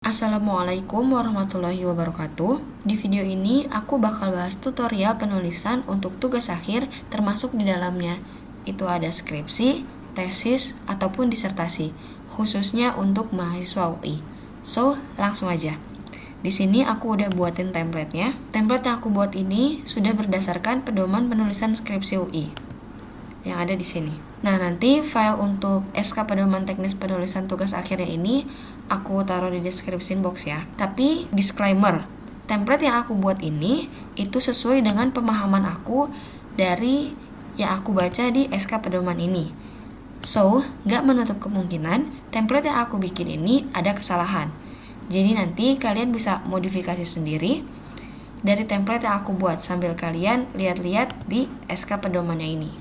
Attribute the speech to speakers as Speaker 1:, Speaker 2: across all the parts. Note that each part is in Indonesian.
Speaker 1: Assalamualaikum warahmatullahi wabarakatuh. Di video ini aku bakal bahas tutorial penulisan untuk tugas akhir, termasuk di dalamnya itu ada skripsi, tesis, ataupun disertasi, khususnya untuk mahasiswa UI. So, langsung aja. Di sini aku udah buatin template-nya. Template yang aku buat ini sudah berdasarkan pedoman penulisan skripsi UI yang ada di sini. Nah, nanti file untuk SK Pedoman Teknis Penulisan Tugas Akhirnya ini aku taruh di description box ya. Tapi disclaimer, template yang aku buat ini itu sesuai dengan pemahaman aku dari yang aku baca di SK Pedoman ini. So, gak menutup kemungkinan template yang aku bikin ini ada kesalahan. Jadi nanti kalian bisa modifikasi sendiri dari template yang aku buat sambil kalian lihat-lihat di SK Pedomannya ini.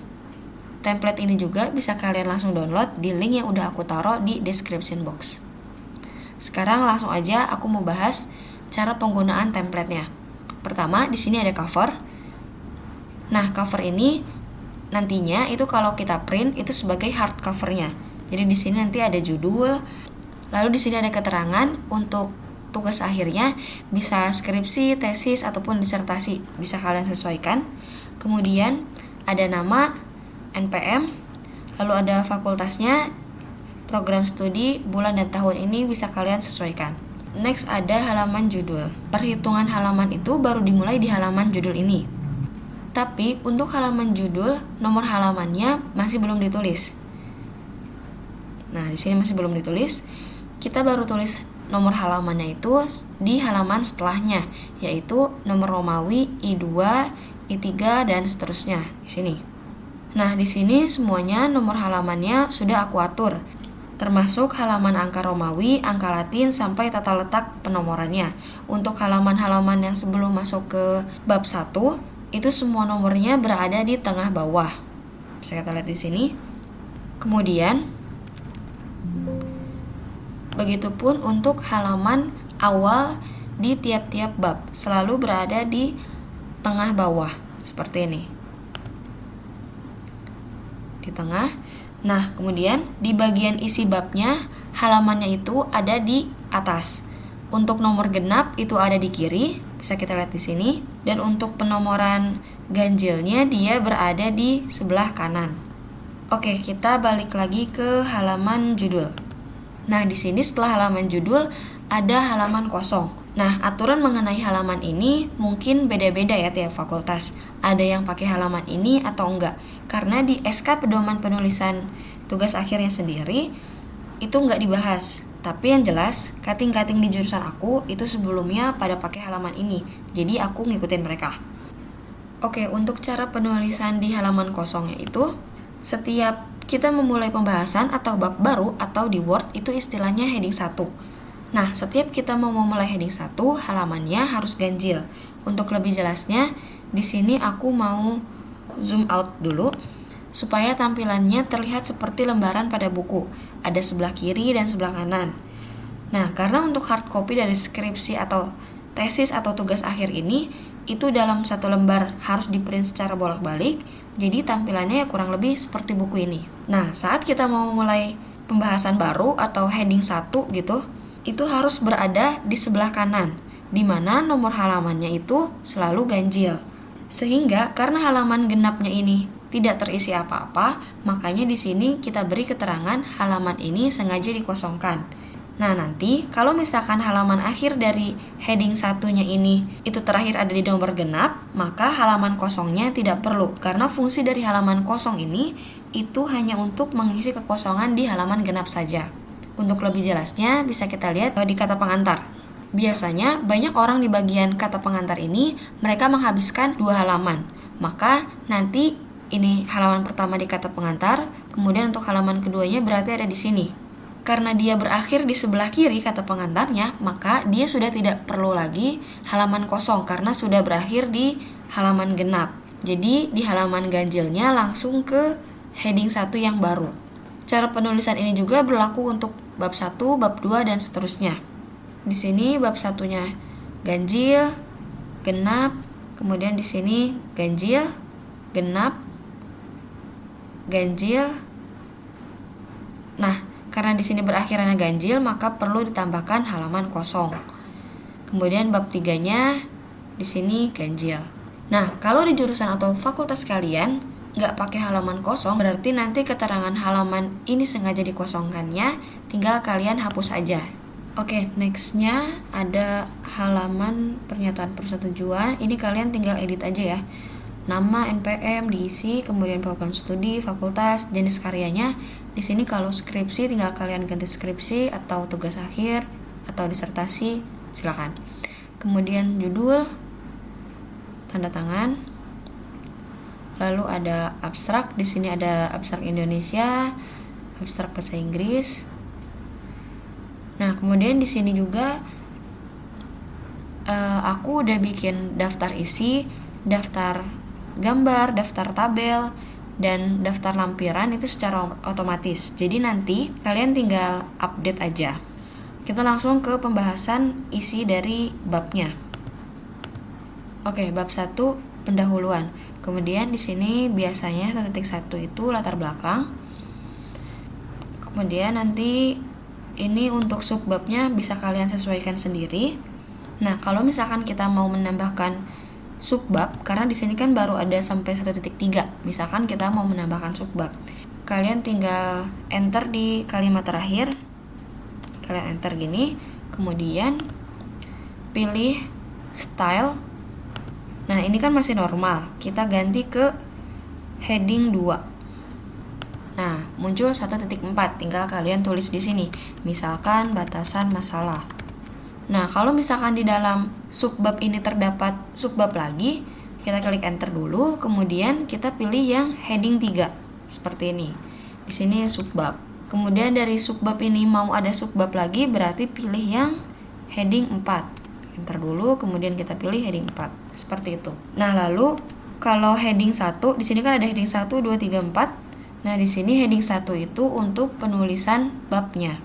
Speaker 1: Template ini juga bisa kalian langsung download di link yang udah aku taruh di description box. Sekarang langsung aja aku mau bahas cara penggunaan template-nya. Pertama, di sini ada cover. Nah, cover ini nantinya itu kalau kita print itu sebagai hard cover-nya. Jadi di sini nanti ada judul, lalu di sini ada keterangan untuk tugas akhirnya, bisa skripsi, tesis ataupun disertasi, bisa kalian sesuaikan. Kemudian ada nama, NPM, lalu ada fakultasnya, program studi, bulan dan tahun ini bisa kalian sesuaikan. Next ada halaman judul. Perhitungan halaman itu baru dimulai di halaman judul ini. Tapi untuk halaman judul, nomor halamannya masih belum ditulis. Nah, di sini masih belum ditulis. Kita baru tulis nomor halamannya itu di halaman setelahnya, yaitu nomor Romawi, I2, I3 dan seterusnya di sini. Nah, di sini semuanya nomor halamannya sudah aku atur, termasuk halaman angka Romawi, angka Latin, sampai tata letak penomorannya. Untuk halaman-halaman yang sebelum masuk ke bab 1, itu semua nomornya berada di tengah bawah. Bisa kita lihat di sini. Kemudian, begitupun untuk halaman awal di tiap-tiap bab, selalu berada di tengah bawah, seperti ini. Di tengah. Nah, kemudian di bagian isi babnya halamannya itu ada di atas. Untuk nomor genap itu ada di kiri, bisa kita lihat di sini. Dan untuk penomoran ganjilnya dia berada di sebelah kanan. Oke, kita balik lagi ke halaman judul. Nah, di sini setelah halaman judul ada halaman kosong. Nah, aturan mengenai halaman ini mungkin beda-beda ya tiap fakultas. Ada yang pakai halaman ini atau enggak. Karena di SK Pedoman Penulisan Tugas Akhirnya sendiri itu enggak dibahas. Tapi yang jelas, kating-kating di jurusan aku itu sebelumnya pada pakai halaman ini. Jadi aku ngikutin mereka. Oke, untuk cara penulisan di halaman kosongnya itu, setiap kita memulai pembahasan atau bab baru atau di Word itu istilahnya heading 1. Nah, setiap kita mau memulai heading 1, halamannya harus ganjil. Untuk lebih jelasnya, di sini aku mau zoom out dulu supaya tampilannya terlihat seperti lembaran pada buku. Ada sebelah kiri dan sebelah kanan. Nah, karena untuk hard copy dari skripsi atau tesis atau tugas akhir ini itu dalam satu lembar harus di-print secara bolak-balik, jadi tampilannya kurang lebih seperti buku ini. Nah, saat kita mau memulai pembahasan baru atau heading 1 gitu, itu harus berada di sebelah kanan, di mana nomor halamannya itu selalu ganjil. Sehingga karena halaman genapnya ini tidak terisi apa-apa, makanya di sini kita beri keterangan halaman ini sengaja dikosongkan. Nah, nanti kalau misalkan halaman akhir dari heading 1-nya ini itu terakhir ada di nomor genap, maka halaman kosongnya tidak perlu, karena fungsi dari halaman kosong ini itu hanya untuk mengisi kekosongan di halaman genap saja. Untuk lebih jelasnya bisa kita lihat di kata pengantar. Biasanya banyak orang di bagian kata pengantar ini mereka menghabiskan 2 halaman. Maka nanti ini halaman pertama di kata pengantar, kemudian untuk halaman keduanya berarti ada di sini. Karena dia berakhir di sebelah kiri kata pengantarnya, maka dia sudah tidak perlu lagi halaman kosong karena sudah berakhir di halaman genap. Jadi di halaman ganjilnya langsung ke heading 1 yang baru. Cara penulisan ini juga berlaku untuk bab 1, bab 2 dan seterusnya. Di sini bab 1-nya ganjil, genap, kemudian di sini ganjil, genap, ganjil. Nah, karena di sini berakhirannya ganjil, maka perlu ditambahkan halaman kosong. Kemudian bab 3-nya di sini ganjil. Nah, kalau di jurusan atau fakultas kalian nggak pakai halaman kosong, berarti nanti keterangan halaman ini sengaja dikosongkannya, tinggal kalian hapus aja. Oke, nextnya ada halaman pernyataan persetujuan. Ini kalian tinggal edit aja ya. Nama, NPM diisi, kemudian program studi, fakultas, jenis karyanya. Di sini kalau skripsi tinggal kalian ganti skripsi atau tugas akhir atau disertasi, silakan. Kemudian judul, tanda tangan. Lalu ada abstrak. Di sini ada abstrak Indonesia, abstrak bahasa Inggris. Nah, kemudian di sini juga aku udah bikin daftar isi, daftar gambar, daftar tabel, dan daftar lampiran itu secara otomatis. Jadi nanti kalian tinggal update aja. Kita langsung ke pembahasan isi dari babnya. Oke, bab 1 pendahuluan. Kemudian di sini biasanya 1.1 itu latar belakang. Kemudian nanti ini untuk subbabnya bisa kalian sesuaikan sendiri. Nah, kalau misalkan kita mau menambahkan subbab, karena di sini kan baru ada sampai 1.3. Misalkan kita mau menambahkan subbab, kalian tinggal enter di kalimat terakhir. Kalian enter gini, kemudian pilih style. Nah, ini kan masih normal. Kita ganti ke heading 2. Nah, muncul 1.4. Tinggal kalian tulis di sini. Misalkan batasan masalah. Nah, kalau misalkan di dalam subbab ini terdapat subbab lagi, kita klik enter dulu, kemudian kita pilih yang heading 3. Seperti ini. Di sini subbab. Kemudian dari subbab ini mau ada subbab lagi, berarti pilih yang heading 4. Enter dulu, kemudian kita pilih heading 4. Seperti itu. Nah, lalu kalau heading 1, di sini kan ada heading 1, 2, 3, 4. Nah, di sini heading 1 itu untuk penulisan babnya.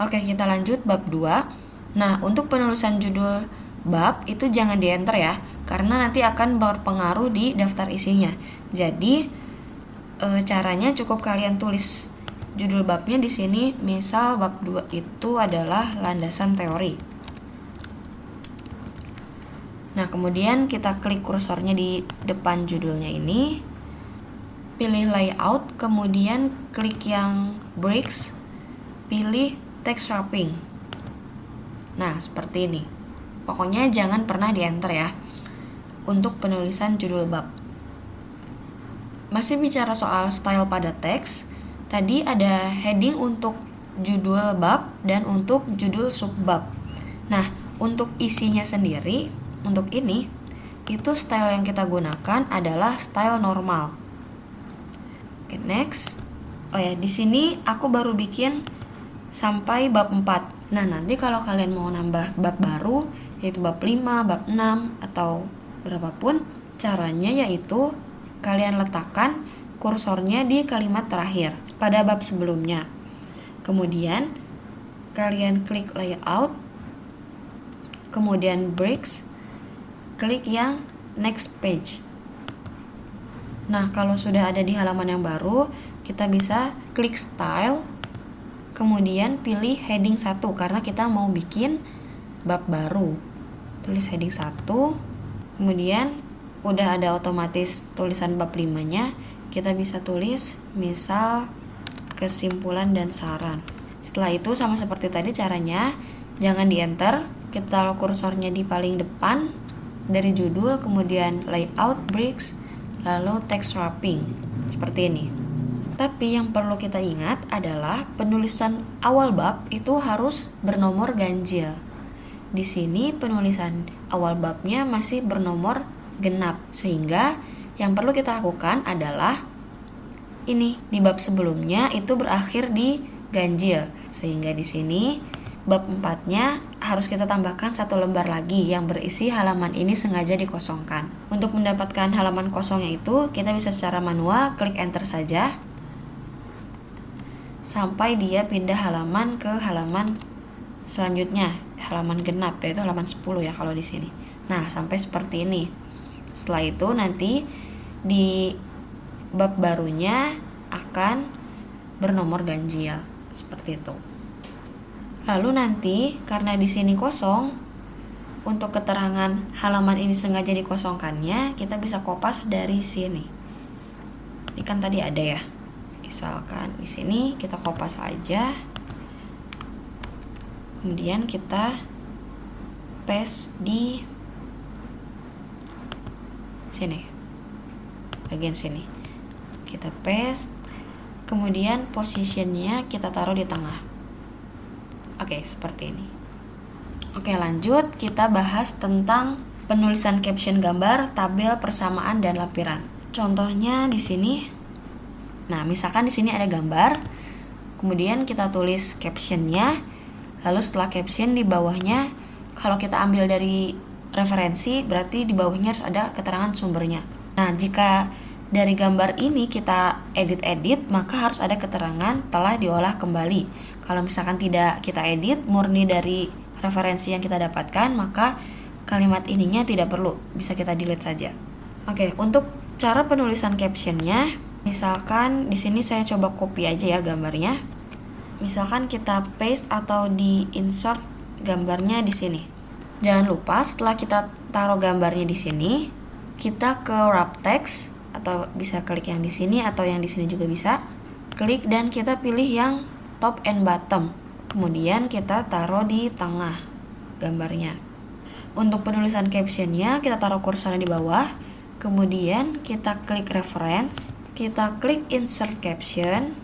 Speaker 1: Oke, kita lanjut bab 2. Nah, untuk penulisan judul bab itu jangan di-enter ya, karena nanti akan berpengaruh di daftar isinya. Jadi, caranya cukup kalian tulis judul babnya di sini. Misal bab 2 itu adalah landasan teori. Nah, kemudian kita klik kursornya di depan judulnya ini. Pilih layout, kemudian klik yang breaks, pilih text wrapping. Nah, seperti ini. Pokoknya jangan pernah di-enter ya untuk penulisan judul bab. Masih bicara soal style pada teks, tadi ada heading untuk judul bab dan untuk judul subbab. Nah, untuk isinya sendiri, untuk ini, itu style yang kita gunakan adalah style normal. Oke, next. Oh ya, di sini aku baru bikin sampai bab 4. Nah, nanti kalau kalian mau nambah bab baru, yaitu bab 5, bab 6, atau berapapun, caranya yaitu kalian letakkan kursornya di kalimat terakhir pada bab sebelumnya. Kemudian, kalian klik layout, kemudian breaks, klik yang next page. Nah, kalau sudah ada di halaman yang baru, kita bisa klik style, kemudian pilih heading 1 karena kita mau bikin bab baru. Tulis heading 1, kemudian udah ada otomatis tulisan bab 5-nya, kita bisa tulis misal kesimpulan dan saran. Setelah itu sama seperti tadi caranya, jangan di-enter, kita taruh kursornya di paling depan dari judul, kemudian layout, breaks, lalu text wrapping. Seperti ini. Tapi yang perlu kita ingat adalah penulisan awal bab itu harus bernomor ganjil. Di sini penulisan awal babnya masih bernomor genap, sehingga yang perlu kita lakukan adalah ini di bab sebelumnya itu berakhir di ganjil, sehingga di sini bab 4-nya harus kita tambahkan 1 lembar lagi yang berisi halaman ini sengaja dikosongkan. Untuk mendapatkan halaman kosongnya itu kita bisa secara manual klik enter saja sampai dia pindah halaman ke halaman selanjutnya, halaman genap, yaitu halaman 10 ya kalau di sini. Nah, sampai seperti ini. Setelah itu nanti di bab barunya akan bernomor ganjil. Seperti itu. Lalu nanti karena di sini kosong, untuk keterangan halaman ini sengaja dikosongkannya, kita bisa kopas dari sini. Ini kan tadi ada ya. Misalkan di sini kita kopas aja. Kemudian kita paste di sini. Bagian sini. Kita paste. Kemudian positionnya kita taruh di tengah. Oke, seperti ini. Oke, lanjut kita bahas tentang penulisan caption gambar, tabel, persamaan, dan lampiran. Contohnya di sini. Nah, misalkan di sini ada gambar, kemudian kita tulis captionnya, lalu setelah caption di bawahnya, kalau kita ambil dari referensi, berarti di bawahnya harus ada keterangan sumbernya. Nah, jika dari gambar ini kita edit-edit, maka harus ada keterangan telah diolah kembali. Kalau misalkan tidak kita edit, murni dari referensi yang kita dapatkan, maka kalimat ininya tidak perlu, bisa kita delete saja. Oke, untuk cara penulisan captionnya, misalkan di sini saya coba copy aja ya gambarnya. Misalkan kita paste atau di insert gambarnya di sini. Jangan lupa setelah kita taruh gambarnya di sini, kita ke wrap text atau bisa klik yang di sini atau yang di sini juga bisa. Klik dan kita pilih yang top and bottom. Kemudian kita taruh di tengah gambarnya. Untuk penulisan captionnya kita taruh kursornya di bawah. Kemudian kita klik reference, kita klik insert caption,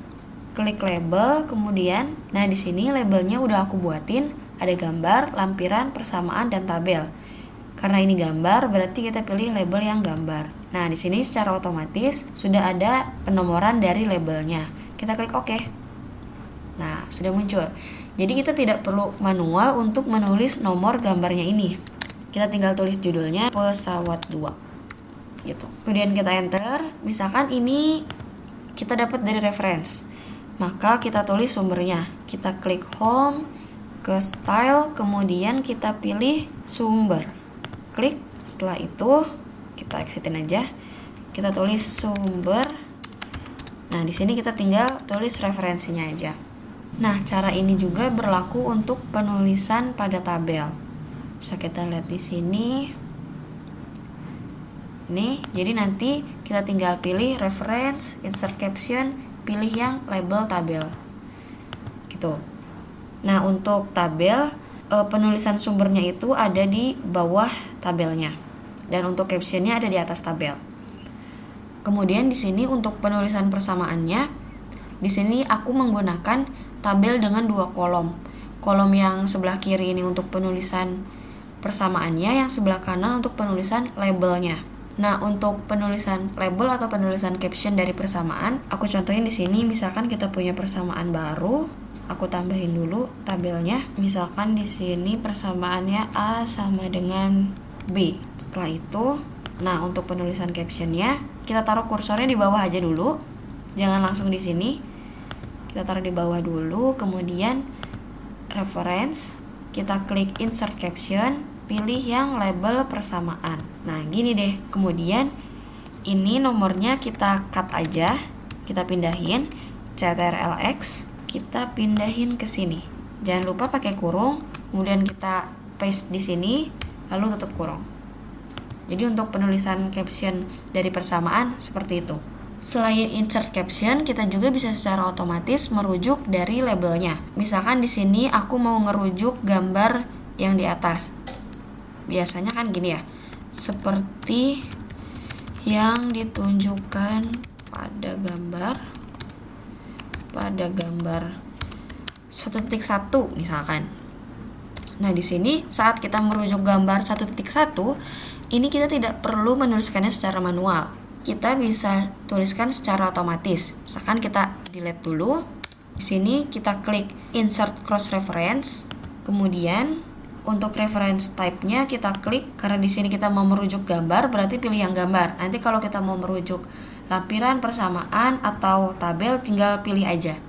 Speaker 1: klik label, kemudian nah di sini labelnya udah aku buatin, ada gambar, lampiran, persamaan, dan tabel. Karena ini gambar, berarti kita pilih label yang gambar. Nah di sini secara otomatis sudah ada penomoran dari labelnya. Kita klik OK. Nah sudah muncul. Jadi kita tidak perlu manual untuk menulis nomor gambarnya ini. Kita tinggal tulis judulnya pesawat 2 gitu. Kemudian kita enter. Misalkan ini kita dapat dari reference, maka kita tulis sumbernya. Kita klik home, ke style, kemudian kita pilih sumber. Klik. Setelah itu kita exitin aja. Kita tulis sumber. Nah di sini kita tinggal tulis referensinya aja. Nah, cara ini juga berlaku untuk penulisan pada tabel. Bisa kita lihat di sini. Ini, jadi nanti kita tinggal pilih reference, insert caption, pilih yang label tabel. Gitu. Nah, untuk tabel, penulisan sumbernya itu ada di bawah tabelnya. Dan untuk captionnya ada di atas tabel. Kemudian di sini untuk penulisan persamaannya, di sini aku menggunakan tabel dengan 2 kolom. Kolom yang sebelah kiri ini untuk penulisan persamaannya, yang sebelah kanan untuk penulisan labelnya. Nah, untuk penulisan label atau penulisan caption dari persamaan, aku contohin di sini. Misalkan kita punya persamaan baru, aku tambahin dulu tabelnya. Misalkan di sini persamaannya A sama dengan B. Setelah itu, nah untuk penulisan captionnya, kita taruh kursornya di bawah aja dulu. Jangan langsung di sini. Kita taruh di bawah dulu, kemudian reference, kita klik insert caption, pilih yang label persamaan. Nah gini deh, kemudian ini nomornya kita cut aja, kita pindahin, CTRL-X, kita pindahin ke sini. Jangan lupa pakai kurung, kemudian kita paste di sini, lalu tutup kurung. Jadi untuk penulisan caption dari persamaan seperti itu. Selain insert caption, kita juga bisa secara otomatis merujuk dari labelnya. Misalkan di sini aku mau ngerujuk gambar yang di atas. Biasanya kan gini ya, seperti yang ditunjukkan pada gambar 1.1 misalkan. Nah, di sini saat kita merujuk gambar 1.1, ini kita tidak perlu menuliskannya secara manual. Kita bisa tuliskan secara otomatis. Misalkan kita delete dulu. Di sini kita klik insert cross reference. Kemudian untuk reference type-nya kita klik, karena di sini kita mau merujuk gambar, berarti pilih yang gambar. Nanti kalau kita mau merujuk lampiran, persamaan, atau tabel, tinggal pilih aja.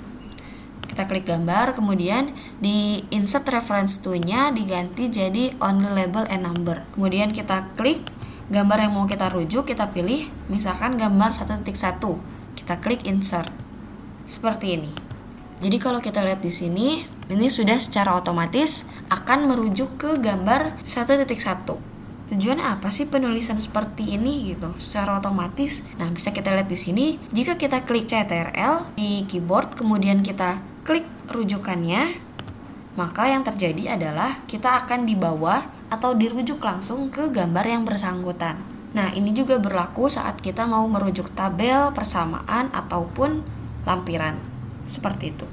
Speaker 1: Kita klik gambar, kemudian di insert reference to-nya diganti jadi only label and number. Kemudian kita klik gambar yang mau kita rujuk, kita pilih misalkan gambar 1.1. Kita klik insert. seperti ini. Jadi kalau kita lihat di sini, ini sudah secara otomatis akan merujuk ke gambar 1.1. Tujuannya apa sih penulisan seperti ini gitu secara otomatis? Nah, bisa kita lihat di sini, jika kita klik CTRL di keyboard kemudian kita klik rujukannya, maka yang terjadi adalah kita akan dibawa atau dirujuk langsung ke gambar yang bersangkutan. Nah, ini juga berlaku saat kita mau merujuk tabel, persamaan, ataupun lampiran. Seperti itu.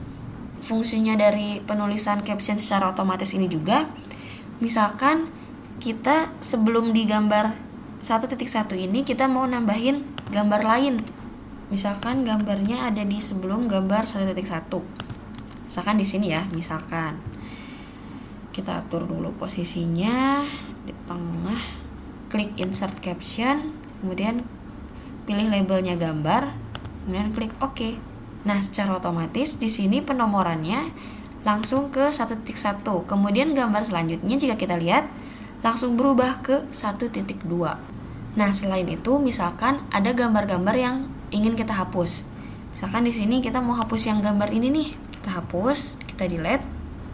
Speaker 1: Fungsinya dari penulisan caption secara otomatis ini juga, misalkan kita sebelum di gambar 1.1 ini kita mau nambahin gambar lain. Misalkan gambarnya ada di sebelum gambar 1.1. Misalkan di sini ya, misalkan. Kita atur dulu posisinya di tengah, klik insert caption, kemudian pilih labelnya gambar, kemudian klik OK. Nah, secara otomatis di sini penomorannya langsung ke 1.1. Kemudian gambar selanjutnya jika kita lihat langsung berubah ke 1.2. Nah, selain itu misalkan ada gambar-gambar yang ingin kita hapus. Misalkan di sini kita mau hapus yang gambar ini nih. Kita hapus, kita delete.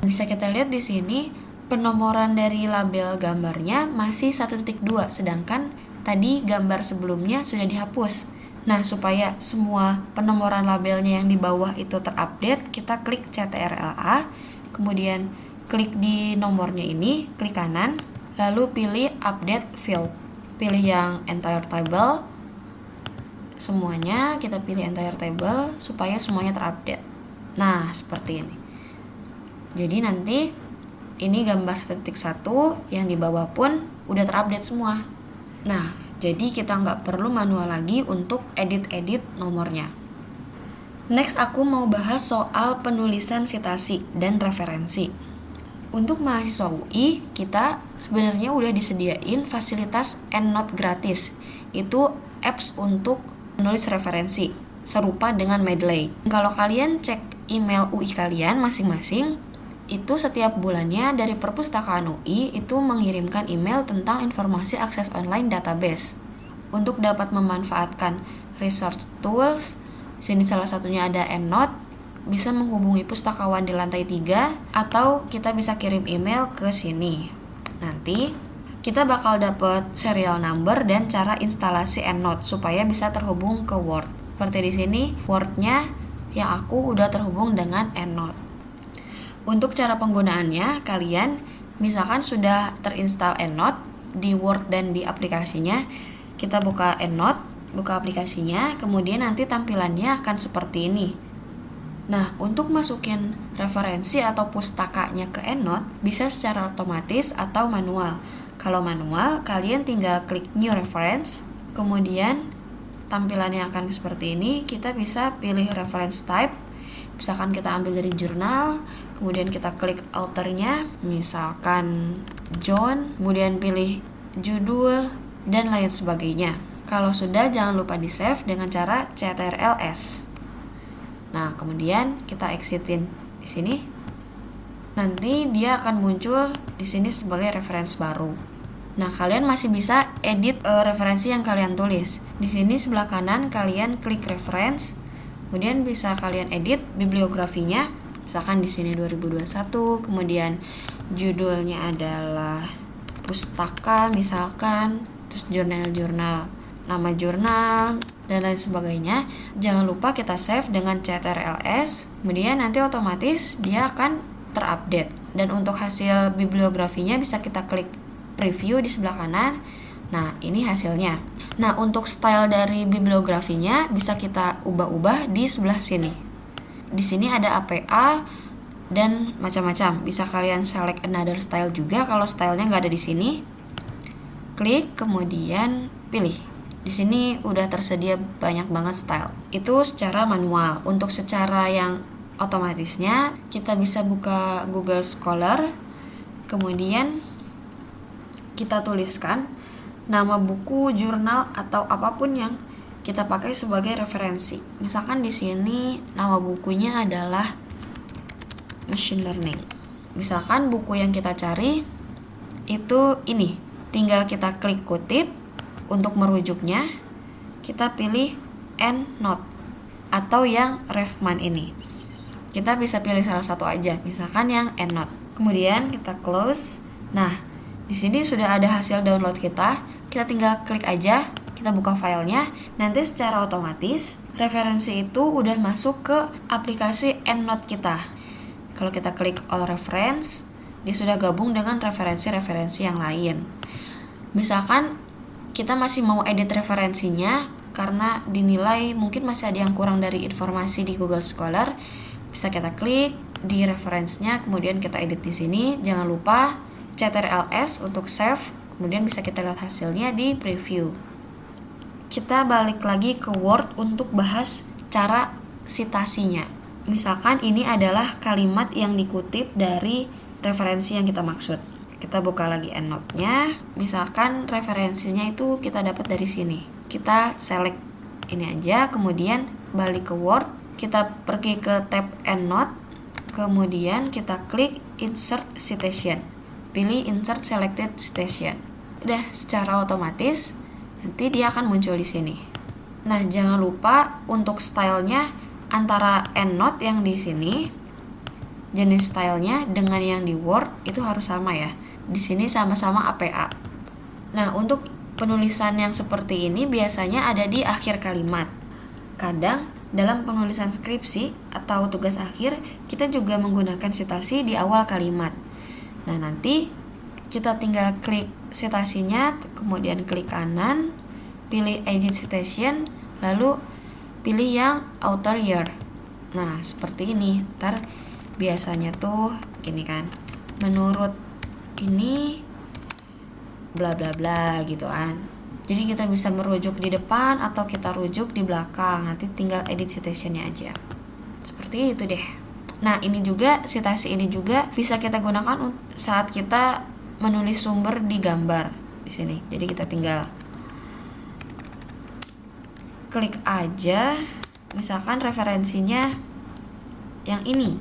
Speaker 1: Bisa kita lihat di sini penomoran dari label gambarnya masih 1.2, sedangkan tadi gambar sebelumnya sudah dihapus. Nah, supaya semua penomoran labelnya yang di bawah itu terupdate, kita klik CTRL-A, kemudian klik di nomornya ini, klik kanan, lalu pilih update field. Pilih yang entire table, semuanya kita pilih entire table supaya semuanya terupdate. Nah, seperti ini. Jadi nanti ini gambar 1.1 yang di bawah pun udah terupdate semua. Nah, jadi kita nggak perlu manual lagi untuk edit-edit nomornya. Next aku mau bahas soal penulisan sitasi dan referensi. Untuk mahasiswa UI, kita sebenarnya udah disediain fasilitas EndNote gratis. Itu apps untuk menulis referensi, serupa dengan Mendeley. Kalau kalian cek email UI kalian masing-masing, itu setiap bulannya dari Perpustakaan UI itu mengirimkan email tentang informasi akses online database. Untuk dapat memanfaatkan resource tools, sini salah satunya ada EndNote, bisa menghubungi pustakawan di lantai 3 atau kita bisa kirim email ke sini. Nanti kita bakal dapat serial number dan cara instalasi EndNote supaya bisa terhubung ke Word. Seperti di sini, Word-nya yang aku udah terhubung dengan EndNote. Untuk cara penggunaannya, kalian misalkan sudah terinstall EndNote di Word dan di aplikasinya, kita buka EndNote, buka aplikasinya, kemudian nanti tampilannya akan seperti ini. Nah, untuk masukin referensi atau pustakanya ke EndNote, bisa secara otomatis atau manual. Kalau manual, kalian tinggal klik New Reference, kemudian tampilannya akan seperti ini. Kita bisa pilih reference type, misalkan kita ambil dari jurnal, kemudian kita klik author-nya, misalkan John, kemudian pilih judul, dan lain sebagainya. Kalau sudah, jangan lupa di-save dengan cara CTRL-S. Nah, kemudian kita exitin di sini. Nanti dia akan muncul di sini sebagai referensi baru. Nah, kalian masih bisa edit referensi yang kalian tulis. Di sini sebelah kanan kalian klik reference, kemudian bisa kalian edit bibliografinya. Misalkan di sini 2021, kemudian judulnya adalah pustaka misalkan, terus jurnal-jurnal, nama jurnal, dan lain sebagainya. Jangan lupa kita save dengan CTRL-S, kemudian nanti otomatis dia akan terupdate. Dan untuk hasil bibliografinya bisa kita klik preview di sebelah kanan. Nah, ini hasilnya. Nah, untuk style dari bibliografinya bisa kita ubah-ubah di sebelah sini. Di sini ada APA dan macam-macam. Bisa kalian select another style juga kalau stylenya nggak ada di sini. Klik, kemudian pilih. Di sini udah tersedia banyak banget style. Itu secara manual. Untuk secara yang otomatisnya, kita bisa buka Google Scholar, kemudian kita tuliskan nama buku, jurnal, atau apapun yang kita pakai sebagai referensi. Misalkan di sini nama bukunya adalah Machine Learning. Misalkan buku yang kita cari itu ini. Tinggal kita klik kutip. Untuk merujuknya kita pilih EndNote. atau yang refman ini. Kita bisa pilih salah satu aja, misalkan yang EndNote. Kemudian kita close. Nah, di sini sudah ada hasil download kita. Kita tinggal klik aja, kita buka filenya. Nanti secara otomatis referensi itu udah masuk ke aplikasi EndNote kita. Kalau kita klik all reference, dia sudah gabung dengan referensi-referensi yang lain. Misalkan kita masih mau edit referensinya karena dinilai mungkin masih ada yang kurang dari informasi di Google Scholar, bisa kita klik di referensinya, kemudian kita edit di sini. Jangan lupa Ctrl+S untuk save, kemudian bisa kita lihat hasilnya di preview. Kita balik lagi ke Word untuk bahas cara citasinya. Misalkan ini adalah kalimat yang dikutip dari referensi yang kita maksud. Kita buka lagi EndNote-nya. Misalkan referensinya itu kita dapat dari sini. Kita select ini aja, kemudian balik ke Word, kita pergi ke tab EndNote, kemudian kita klik Insert Citation. Pilih Insert Selected Citation. Udah secara otomatis nanti dia akan muncul di sini. Nah, jangan lupa untuk stylenya antara EndNote yang di sini, jenis stylenya dengan yang di Word itu harus sama ya. Di sini sama-sama APA. Nah, untuk penulisan yang seperti ini biasanya ada di akhir kalimat. Kadang dalam penulisan skripsi atau tugas akhir, kita juga menggunakan citasi di awal kalimat. Nah, nanti kita tinggal klik citasinya, kemudian klik kanan, pilih Edit Citation, lalu pilih yang Author Year. Nah, seperti ini. Ntar biasanya tuh gini kan, menurut ini bla bla bla gitu kan. Jadi kita bisa merujuk di depan atau kita rujuk di belakang. Nanti tinggal edit citationnya aja. Seperti itu deh. Nah, ini juga citasi ini juga bisa kita gunakan saat kita menulis sumber di gambar di sini. Jadi kita tinggal klik aja, misalkan referensinya yang ini.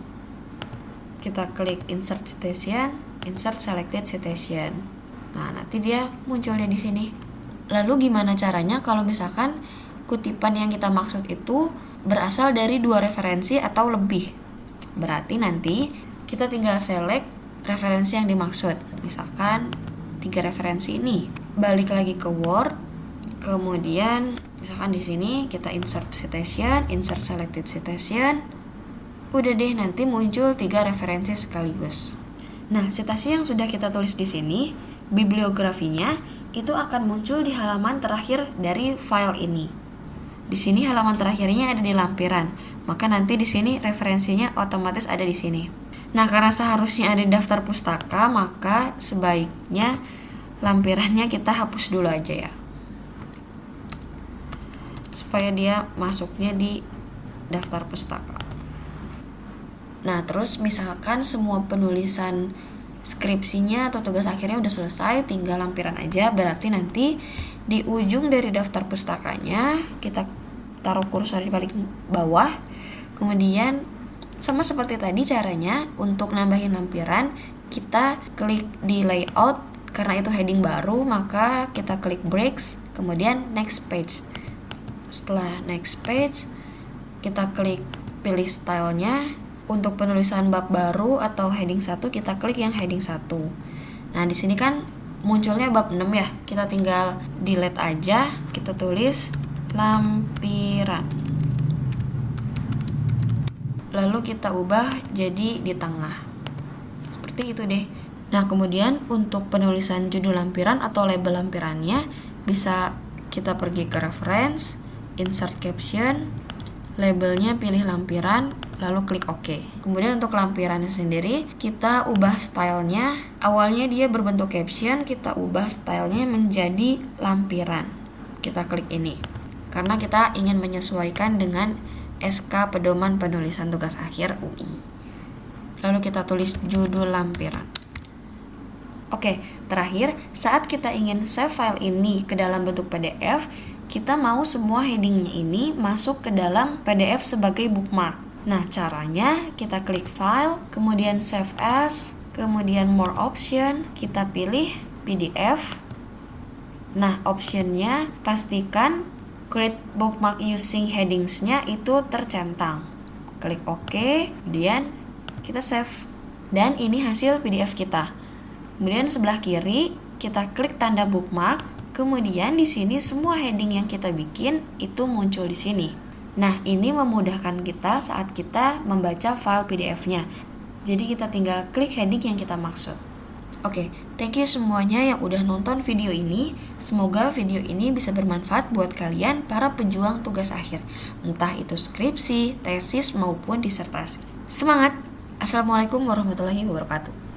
Speaker 1: Kita klik Insert Citation, Insert Selected Citation. Nah, nanti dia munculnya di sini. Lalu gimana caranya kalau misalkan kutipan yang kita maksud itu berasal dari 2 referensi atau lebih? Berarti nanti kita tinggal select referensi yang dimaksud. Misalkan 3 referensi ini. Balik lagi ke Word, kemudian misalkan di sini kita insert citation, insert selected citation. Udah deh, nanti muncul 3 referensi sekaligus. Nah, citasi yang sudah kita tulis di sini, bibliografinya itu akan muncul di halaman terakhir dari file ini. Di sini halaman terakhirnya ada di lampiran, maka nanti di sini referensinya otomatis ada di sini. Nah, karena seharusnya ada di daftar pustaka, maka sebaiknya lampirannya kita hapus dulu aja ya, supaya dia masuknya di daftar pustaka. Nah, terus misalkan semua penulisan skripsinya atau tugas akhirnya udah selesai, tinggal lampiran aja. Berarti nanti di ujung dari daftar pustakanya kita taruh kursor di paling bawah. Kemudian sama seperti tadi caranya untuk nambahin lampiran, kita klik di layout. Karena itu heading baru, maka kita klik breaks, kemudian next page. Setelah next page, kita klik pilih stylenya. Untuk penulisan bab baru atau heading 1, kita klik yang heading 1. Nah, di sini kan munculnya bab 6 ya. Kita tinggal delete aja, kita tulis lampiran. Lalu kita ubah jadi di tengah. Seperti itu deh. Nah, kemudian untuk penulisan judul lampiran atau label lampirannya bisa kita pergi ke reference, insert caption, labelnya pilih lampiran, lalu klik OK. Kemudian untuk lampirannya sendiri, kita ubah stylenya. Awalnya dia berbentuk caption, kita ubah stylenya menjadi lampiran. Kita klik ini. Karena kita ingin menyesuaikan dengan SK Pedoman Penulisan Tugas Akhir UI. Lalu kita tulis judul lampiran. Oke, terakhir, saat kita ingin save file ini ke dalam bentuk PDF, kita mau semua headingnya ini masuk ke dalam PDF sebagai bookmark. Nah, caranya kita klik file, kemudian save as, kemudian more option, kita pilih PDF. Nah, optionnya pastikan create bookmark using headings-nya itu tercentang. Klik OK, kemudian kita save. Dan ini hasil PDF kita. Kemudian sebelah kiri kita klik tanda bookmark, kemudian di sini semua heading yang kita bikin itu muncul di sini. Nah, ini memudahkan kita saat kita membaca file PDF-nya. Jadi kita tinggal klik heading yang kita maksud. Oke, thank you semuanya yang udah nonton video ini. Semoga video ini bisa bermanfaat buat kalian para pejuang tugas akhir, entah itu skripsi, tesis, maupun disertasi. Semangat! Assalamualaikum warahmatullahi wabarakatuh.